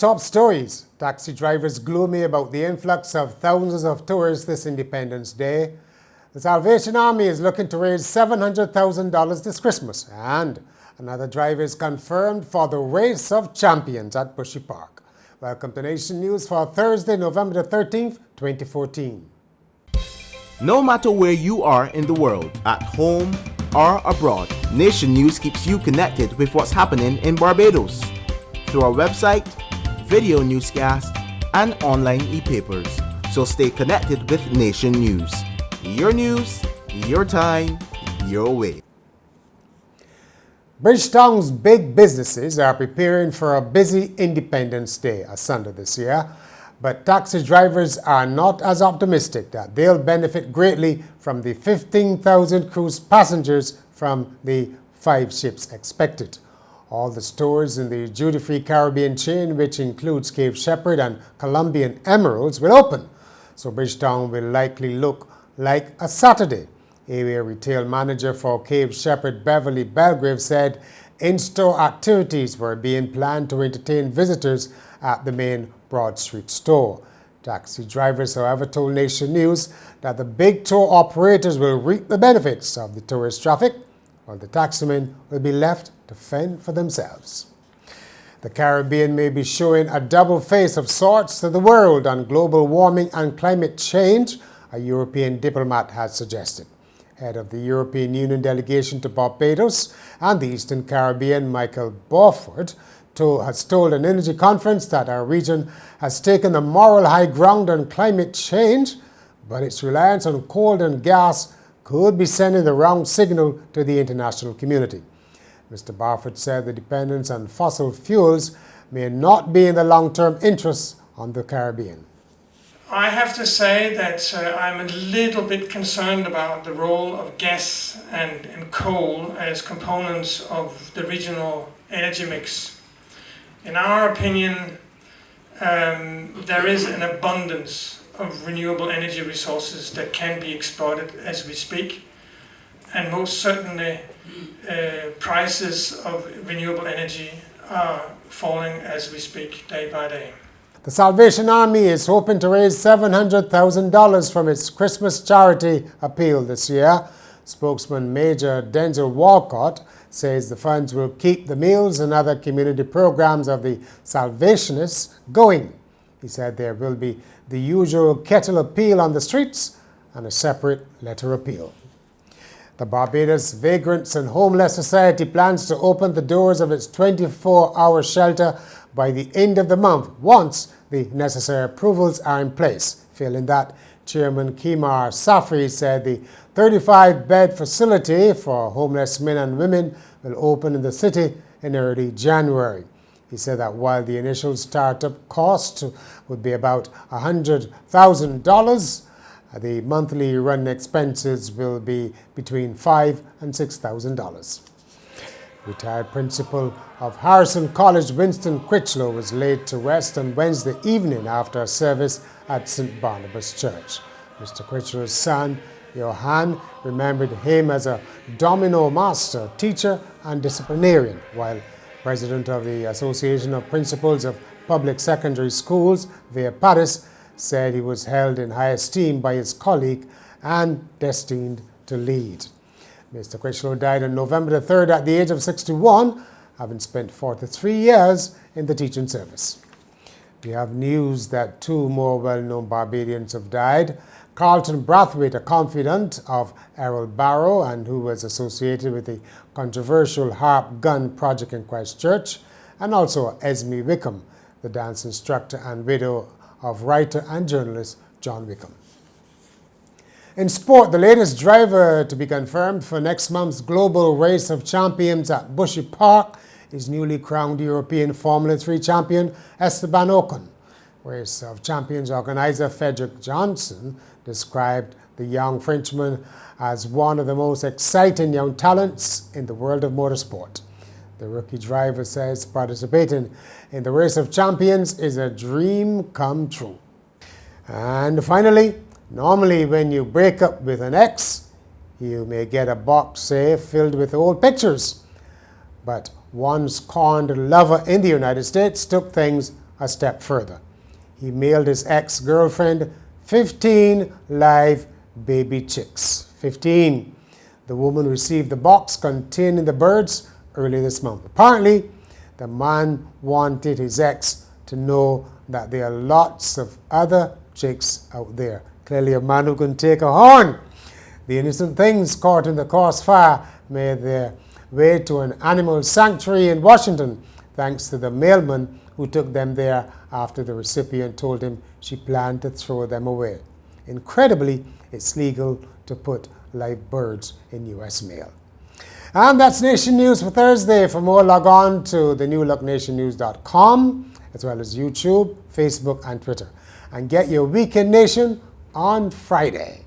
top stories. Taxi drivers gloomy about the influx of thousands of tourists this Independence Day. The Salvation Army is looking to raise $700,000 this Christmas. And another driver is confirmed for the Race of Champions at Bushy Park. Welcome to Nation News for Thursday, November the 13th, 2014. No matter where you are in the world, at home or abroad, Nation News keeps you connected with what's happening in Barbados through our website, video newscast, and online e-papers. So stay connected with Nation News. Your news, your time, your way. Bridgetown's big businesses are preparing for a busy Independence Day, a Sunday this year, but taxi drivers are not as optimistic that they'll benefit greatly from the 15,000 cruise passengers from the 5 ships expected. All the stores in the duty-free Caribbean chain, which includes Cape Shepherd and Colombian Emeralds, will open, so Bridgetown will likely look like a Saturday. Area retail manager for Cape Shepherd, Beverly Belgrave, said in-store activities were being planned to entertain visitors at the main Broad Street store. Taxi drivers, however, told Nation News that the big tour operators will reap the benefits of the tourist traffic, while the taximen will be left to fend for themselves. The Caribbean may be showing a double face of sorts to the world on global warming and climate change, a European diplomat has suggested. Head of the European Union delegation to Barbados and the Eastern Caribbean, Michael Borford, has told an energy conference that our region has taken the moral high ground on climate change, but its reliance on coal and gas could be sending the wrong signal to the international community. Mr. Barford said the dependence on fossil fuels may not be in the long-term interests on the Caribbean. I have to say that I'm a little bit concerned about the role of gas and coal as components of the regional energy mix. In our opinion, there is an abundance of renewable energy resources that can be exploited as we speak, and most certainly prices of renewable energy are falling as we speak, day by day. The Salvation Army is hoping to raise $700,000 from its Christmas charity appeal this year. Spokesman Major Denzel Walcott says the funds will keep the meals and other community programs of the Salvationists going. He said there will be the usual kettle appeal on the streets and a separate letter appeal. The Barbados Vagrants and Homeless Society plans to open the doors of its 24-hour shelter by the end of the month once the necessary approvals are in place. Failing that, Chairman Kimar Safri said the 35-bed facility for homeless men and women will open in the city in early January. He said that while the initial startup cost would be about $100,000, the monthly run expenses will be between $5,000 and $6,000. Retired principal of Harrison College, Winston Critchlow, was laid to rest on Wednesday evening after a service at St. Barnabas Church. Mr. Critchlow's son, Johan, remembered him as a domino master, teacher, and disciplinarian, while president of the Association of Principals of Public Secondary Schools, Via Paris, said he was held in high esteem by his colleague and destined to lead. Mr. Critchlow died on November the 3rd at the age of 61, having spent 43 years in the teaching service. We have news that 2 more well-known Barbadians have died. Carlton Brathwaite, a confidant of Errol Barrow and who was associated with the controversial Harp Gun project in Christchurch, and also Esme Wickham, the dance instructor and widow of writer and journalist John Wickham. In sport, the latest driver to be confirmed for next month's Global Race of Champions at Bushy Park is newly crowned European Formula 3 champion Esteban Ocon. Race of Champions organizer Frederick Johnson described the young Frenchman as one of the most exciting young talents in the world of motorsport. The rookie driver says participating in the Race of Champions is a dream come true. And finally, normally when you break up with an ex, you may get a box, say, filled with old pictures. But one scorned lover in the United States took things a step further. He mailed his ex-girlfriend 15 live baby chicks. 15. The woman received the box containing the birds early this month. Apparently, the man wanted his ex to know that there are lots of other chicks out there. Clearly a man who can take a horn. The innocent things caught in the crossfire made their way to an animal sanctuary in Washington, thanks to the mailman who took them there after the recipient told him she planned to throw them away. Incredibly, it's legal to put live birds in U.S. mail. And that's Nation News for Thursday. For more, log on to thenewlooknationnews.com, as well as YouTube, Facebook, and Twitter. And get your Weekend Nation on Friday.